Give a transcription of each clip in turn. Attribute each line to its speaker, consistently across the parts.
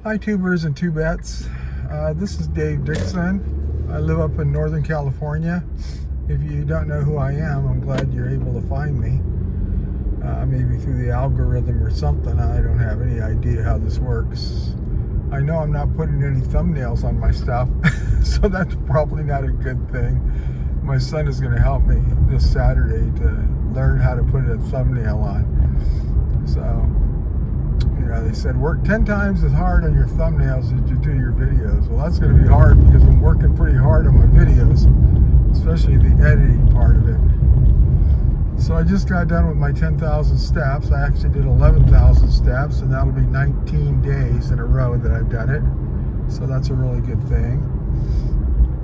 Speaker 1: Hi tubers and tubettes. This is Dave Dixon. I live up in Northern California. If you don't know who I am, I'm glad you're able to find me. Maybe through the algorithm or something. I don't have any idea how this works. I know I'm not putting any thumbnails on my stuff, so that's probably not a good thing. My son is going to help me this Saturday to learn how to put a thumbnail on. So, they said work 10 times as hard on your thumbnails as you do your videos. Well, that's going to be hard because I'm working pretty hard on my videos, especially the editing part of it. So I just got done with my 10,000 steps. I actually did 11,000 steps, and that'll be 19 days in a row that I've done it. So that's a really good thing.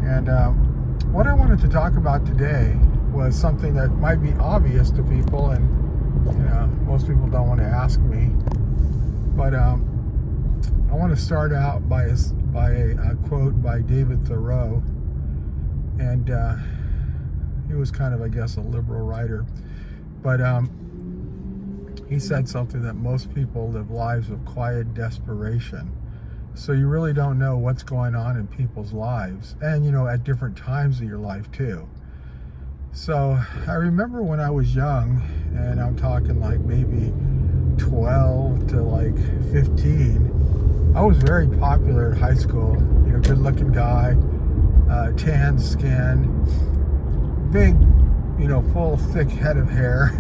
Speaker 1: And what I wanted to talk about today was something that might be obvious to people, and most people don't want to ask me. But I want to start out by a quote by David Thoreau, and he was kind of, I guess, a liberal writer. But he said something that most people live lives of quiet desperation. So you really don't know what's going on in people's lives, and at different times of your life too. So I remember when I was young, and I'm talking like maybe 12 to like 15, I was very popular at high school. Good looking guy, tan skin, big, full thick head of hair.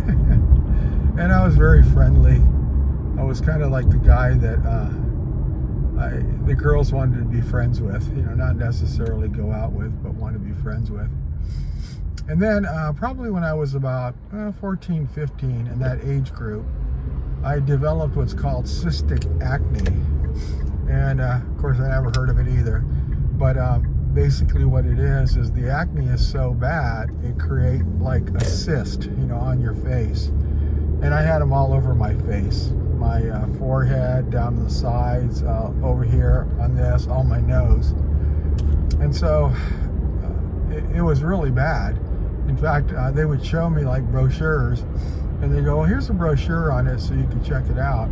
Speaker 1: And I was very friendly. I was kind of like the guy that the girls wanted to be friends with, not necessarily go out with, but want to be friends with. And then probably when I was about 14, 15, in that age group, I developed what's called cystic acne. And of course I never heard of it either. But basically what it is the acne is so bad, it creates like a cyst, on your face. And I had them all over my face. My forehead, down the sides, over here on this, on my nose. And so it was really bad. In fact, they would show me like brochures, and they go, well, here's a brochure on it so you can check it out.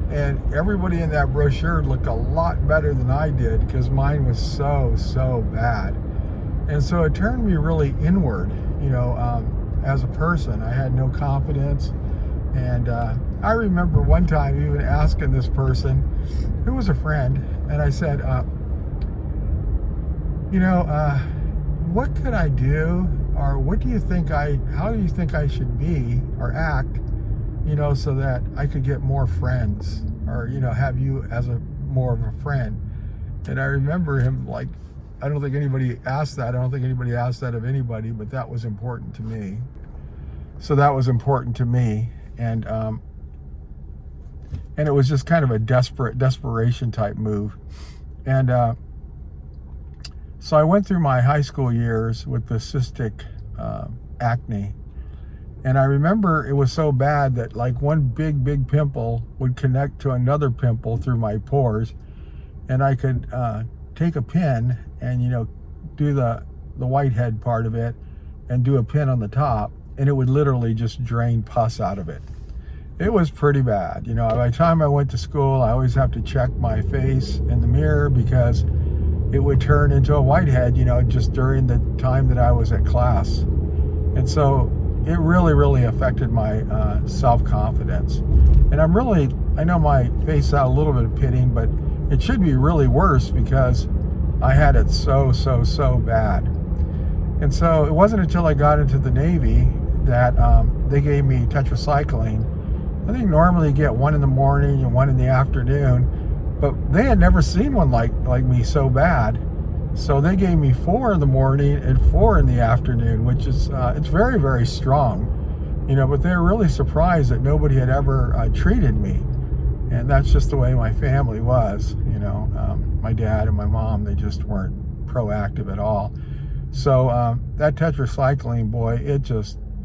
Speaker 1: And everybody in that brochure looked a lot better than I did because mine was so bad. And so it turned me really inward, as a person. I had no confidence. And I remember one time even asking this person, who was a friend, and I said, what could I do, or how do you think I should be or act, so that I could get more friends, or, have you as more of a friend. And I remember him like, I don't think anybody asked that. I don't think anybody asked that of anybody, but that was important to me. So that was important to me. And it was just kind of a desperation type move. And so I went through my high school years with the cystic acne. And I remember it was so bad that like one big pimple would connect to another pimple through my pores. And I could take a pin and, do the whitehead part of it and do a pin on the top, and it would literally just drain pus out of it. It was pretty bad. By the time I went to school, I always have to check my face in the mirror because it would turn into a whitehead, just during the time that I was at class. And so it really affected my self-confidence. And I know my face had a little bit of pitting, but it should be really worse because I had it so bad. And so it wasn't until I got into the Navy that they gave me tetracycline. I think normally you get one in the morning and one in the afternoon, but they had never seen one like me so bad. So they gave me 4 in the morning and 4 in the afternoon, which is, it's very strong, but they were really surprised that nobody had ever treated me. And that's just the way my family was, my dad and my mom, they just weren't proactive at all. So that tetracycline, boy, it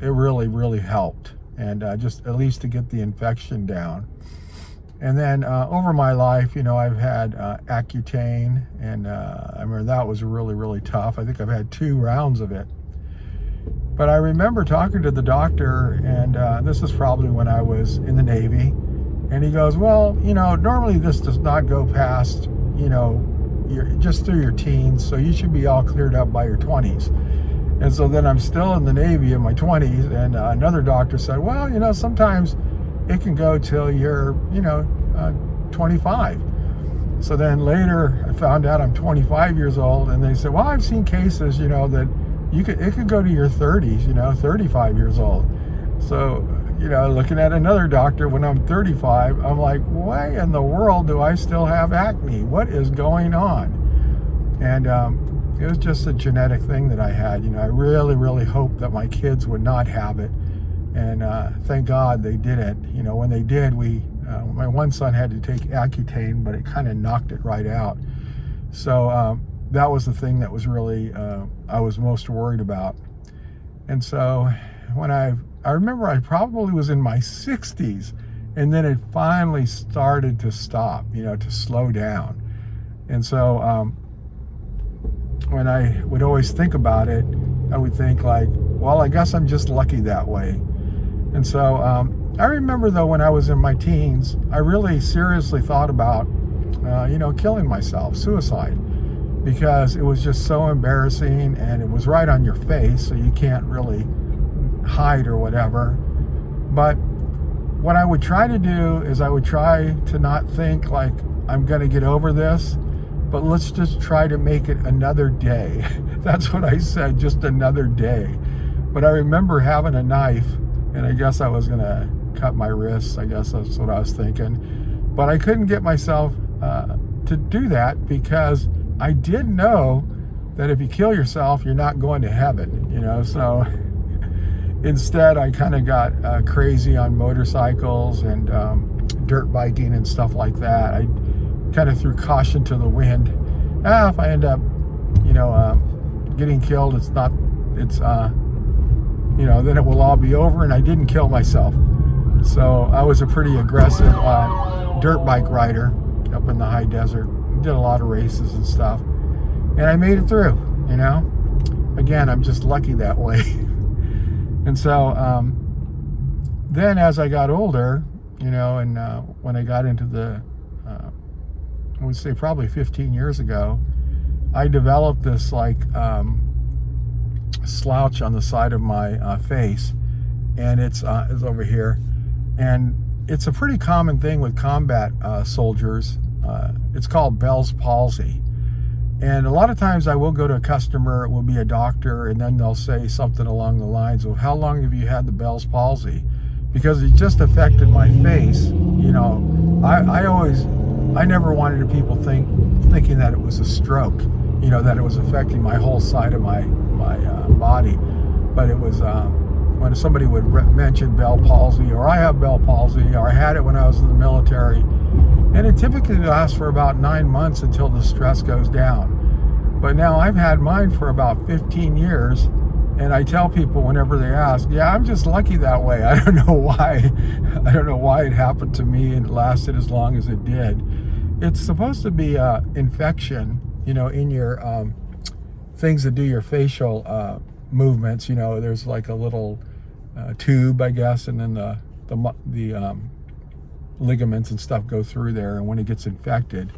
Speaker 1: really helped. And just at least to get the infection down. And then over my life, I've had Accutane, and I remember that was really tough. I think I've had 2 rounds of it. But I remember talking to the doctor, and this is probably when I was in the Navy, and he goes, well, normally this does not go past you're just through your teens, so you should be all cleared up by your 20s. And so then I'm still in the Navy in my 20s, and another doctor said, well, sometimes it can go till you're, 25. So then later I found out I'm 25 years old, and they said, well, I've seen cases, that it could go to your 30s, 35 years old. So, looking at another doctor when I'm 35, I'm like, why in the world do I still have acne? What is going on? And it was just a genetic thing that I had. I really, really hoped that my kids would not have it. And thank God they didn't. When they did, my one son had to take Accutane, but it kind of knocked it right out. So that was the thing that was really, I was most worried about. And so when I remember I probably was in my 60s, and then it finally started to stop, to slow down. And so when I would always think about it, I would think like, well, I guess I'm just lucky that way. And so I remember though, when I was in my teens, I really seriously thought about, killing myself, suicide, because it was just so embarrassing, and it was right on your face, so you can't really hide or whatever. But what I would try to do is I would try to not think like I'm going to get over this, but let's just try to make it another day. That's what I said, just another day. But I remember having a knife, and I guess I was going to cut my wrists. I guess that's what I was thinking. But I couldn't get myself to do that, because I did know that if you kill yourself, you're not going to heaven, so instead I kind of got crazy on motorcycles and dirt biking and stuff like that. I kind of threw caution to the wind. If I end up, getting killed, then it will all be over, and I didn't kill myself. So I was a pretty aggressive dirt bike rider up in the high desert. Did a lot of races and stuff, and I made it through. Again, I'm just lucky that way. And so then as I got older, and when I got into the I would say probably 15 years ago, I developed this like slouch on the side of my face, and it's over here, and it's a pretty common thing with combat soldiers. It's called Bell's palsy. And a lot of times I will go to a customer, it will be a doctor, and then they'll say something along the lines of, how long have you had the Bell's palsy? Because it just affected my face. I never wanted people thinking that it was a stroke, that it was affecting my whole side of my body. But it was when somebody would mention Bell palsy, or I have Bell palsy, or I had it when I was in the military, and it typically lasts for about 9 months until the stress goes down. But now I've had mine for about 15 years, and I tell people whenever they ask, yeah, I'm just lucky that way. I don't know why. I don't know why it happened to me and it lasted as long as it did. It's supposed to be infection, in your things that do your facial movements. There's like a little tube, I guess, and then the ligaments and stuff go through there, and when it gets infected,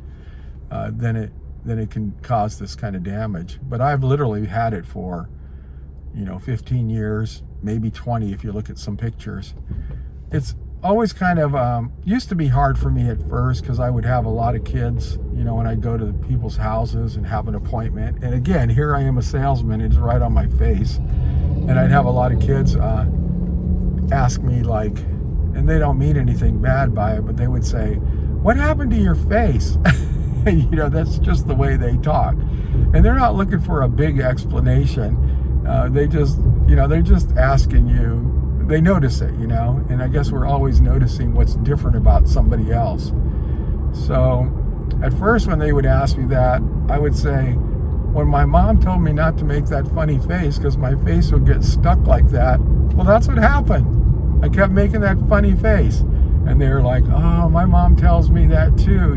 Speaker 1: then it can cause this kind of damage. But I've literally had it for 15 years, maybe 20 if you look at some pictures. It's always kind of used to be hard for me at first, because I would have a lot of kids, when I go to people's houses and have an appointment. And again, here I am, a salesman, it's right on my face, and I'd have a lot of kids ask me, like, and they don't mean anything bad by it, but they would say, what happened to your face? That's just the way they talk, and they're not looking for a big explanation. They're just asking you. They notice it, and I guess we're always noticing what's different about somebody else. So at first, when they would ask me that, I would say, when my mom told me not to make that funny face because my face would get stuck like that, well, that's what happened. I kept making that funny face, and they were like, oh, my mom tells me that too,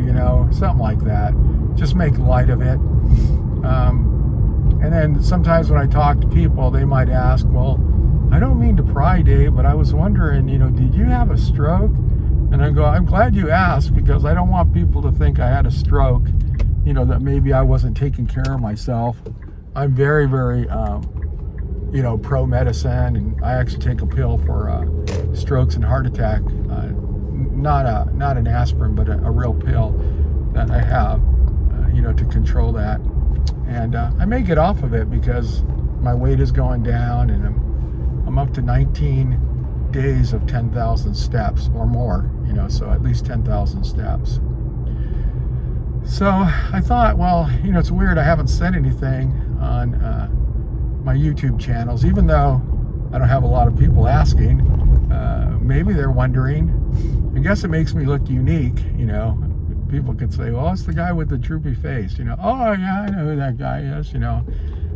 Speaker 1: something like that. Just make light of it. And then sometimes when I talk to people, they might ask, well, I don't mean to pry, Dave, but I was wondering, did you have a stroke? And I go, I'm glad you asked, because I don't want people to think I had a stroke that maybe I wasn't taking care of myself. I'm very, very, pro medicine, and I actually take a pill for strokes and heart attack. Not an aspirin, but a real pill that I have, to control that. And I may get off of it because my weight is going down, and I'm up to 19 days of 10,000 steps or more, so at least 10,000 steps. So I thought, well, it's weird I haven't said anything on my YouTube channels, even though I don't have a lot of people asking. Maybe they're wondering. I guess it makes me look unique, People could say, well, it's the guy with the droopy face, oh yeah, I know who that guy is,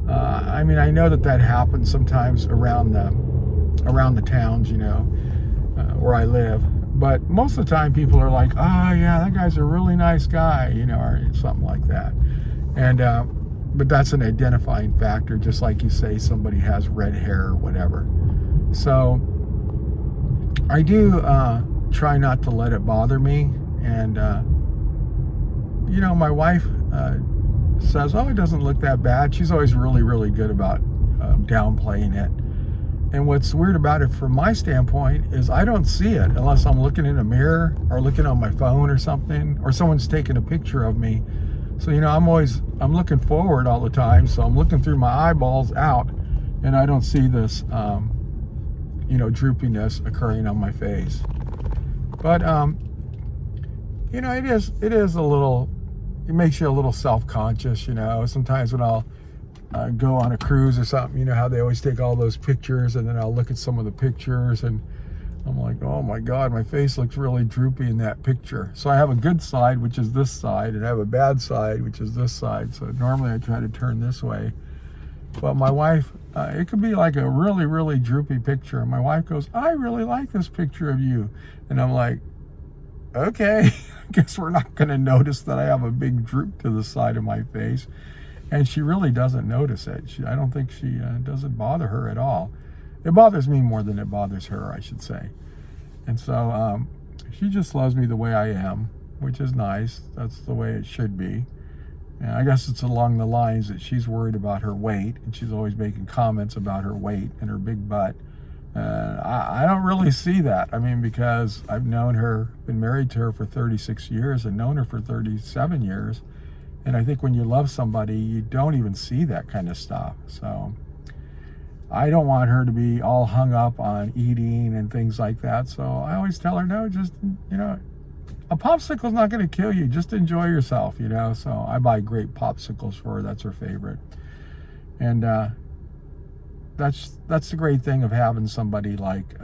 Speaker 1: I mean, I know that happens sometimes around the towns, where I live. But most of the time people are like, oh yeah, that guy's a really nice guy, or something like that. And but that's an identifying factor, just like you say somebody has red hair or whatever. So I do try not to let it bother me. And my wife says, oh, it doesn't look that bad. She's always really, really good about downplaying it. And what's weird about it from my standpoint is I don't see it unless I'm looking in a mirror or looking on my phone or something, or someone's taking a picture of me. So, I'm looking forward all the time. So I'm looking through my eyeballs out, and I don't see this, droopiness occurring on my face. But, it is a little, it makes you a little self-conscious, sometimes when I'll go on a cruise or something, how they always take all those pictures, and then I'll look at some of the pictures and I'm like, oh my God, my face looks really droopy in that picture. So I have a good side, which is this side, and I have a bad side, which is this side. So normally I try to turn this way. But my wife, it could be like a really, really droopy picture. And my wife goes, I really like this picture of you. And I'm like, okay, I guess we're not going to notice that I have a big droop to the side of my face. And she really doesn't notice it. I don't think she doesn't bother her at all. It bothers me more than it bothers her, I should say. And so she just loves me the way I am, which is nice. That's the way it should be. And I guess it's along the lines that she's worried about her weight, and she's always making comments about her weight and her big butt. I don't really see that. I mean, because I've known her, been married to her for 36 years and known her for 37 years. And I think when you love somebody, you don't even see that kind of stuff. So I don't want her to be all hung up on eating and things like that. So I always tell her, no, just, a popsicle's not going to kill you. Just enjoy yourself, So I buy great popsicles for her. That's her favorite. And that's the great thing of having somebody like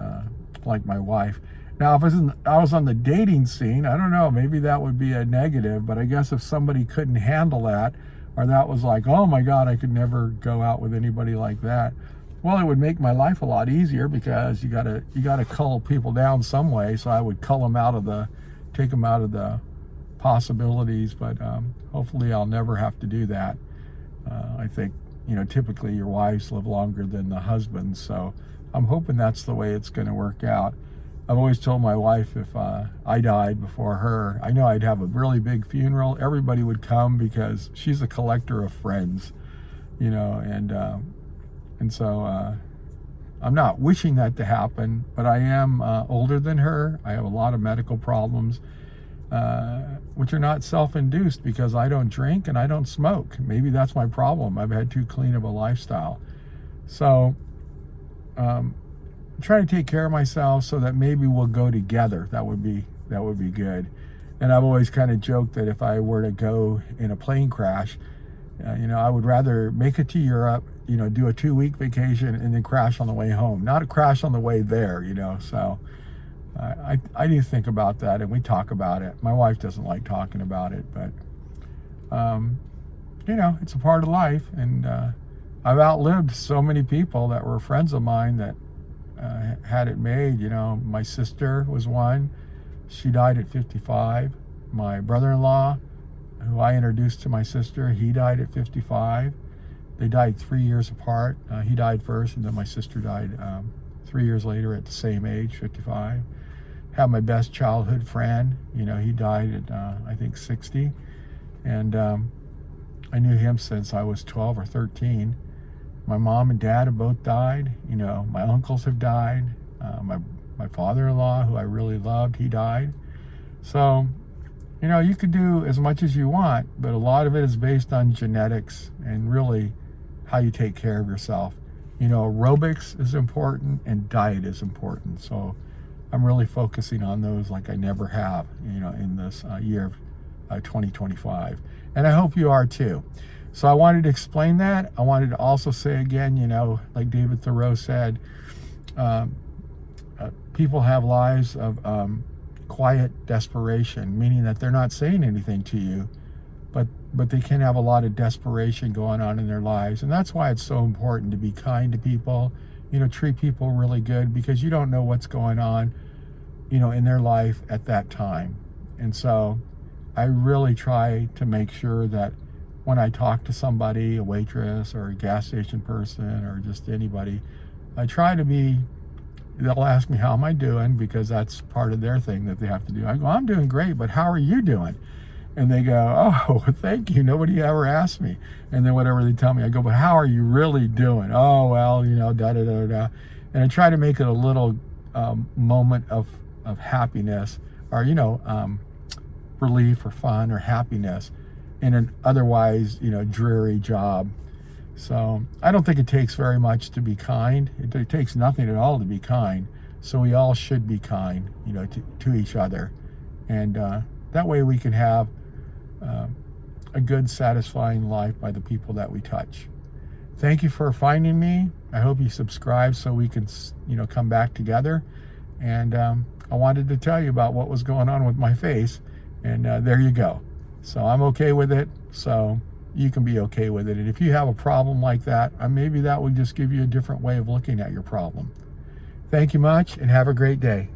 Speaker 1: my wife. Now, if I was on the dating scene, I don't know, maybe that would be a negative, but I guess if somebody couldn't handle that, or that was like, oh my God, I could never go out with anybody like that, well, it would make my life a lot easier, because you gotta cull people down some way. So I would take them out of the possibilities, but hopefully I'll never have to do that. I think, typically your wives live longer than the husbands, so I'm hoping that's the way it's going to work out. I've always told my wife if I died before her, I know I'd have a really big funeral. Everybody would come because she's a collector of friends, and so I'm not wishing that to happen, but I am older than her. I have a lot of medical problems, which are not self-induced, because I don't drink and I don't smoke. Maybe that's my problem. I've had too clean of a lifestyle. So try to take care of myself so that maybe we'll go together. That would be good. And I've always kind of joked that if I were to go in a plane crash, I would rather make it to Europe, do a 2-week vacation and then crash on the way home, not a crash on the way there, So I do think about that, and we talk about it. My wife doesn't like talking about it, but it's a part of life. And I've outlived so many people that were friends of mine that had it made. My sister was one. She died at 55. My brother-in-law, who I introduced to my sister, he died at 55. They died 3 years apart. He died first, and then my sister died 3 years later at the same age, 55. Have my best childhood friend, he died at I think 60. And I knew him since I was 12 or 13. My mom and dad have both died. You know, my uncles have died. My father-in-law, who I really loved, he died. So, you know, you could do as much as you want, but a lot of it is based on genetics and really how you take care of yourself. You know, aerobics is important and diet is important. So I'm really focusing on those like I never have, you know, in this year of 2025. And I hope you are too. So I wanted to explain that. I wanted to also say again, you know, like David Thoreau said, people have lives of quiet desperation, meaning that they're not saying anything to you, but they can have a lot of desperation going on in their lives. And that's why it's so important to be kind to people, you know, treat people really good, because you don't know what's going on, you know, in their life at that time. And so I really try to make sure that when I talk to somebody, a waitress or a gas station person or just anybody, I try to be, they'll ask me, how am I doing? Because that's part of their thing that they have to do. I go, I'm doing great, but how are you doing? And they go, oh, thank you. Nobody ever asked me. And then whatever they tell me, I go, but how are you really doing? Oh, well, you know, da da da da. And I try to make it a little moment of happiness, or, you know, relief or fun or happiness in an otherwise, you know, dreary job. So I don't think it takes very much to be kind. It takes nothing at all to be kind. So we all should be kind, you know, to each other. And that way we can have a good, satisfying life by the people that we touch. Thank you for finding me. I hope you subscribe so we can, you know, come back together. And I wanted to tell you about what was going on with my face. And there you go. So I'm okay with it. So you can be okay with it. And if you have a problem like that, maybe that will just give you a different way of looking at your problem. Thank you much and have a great day.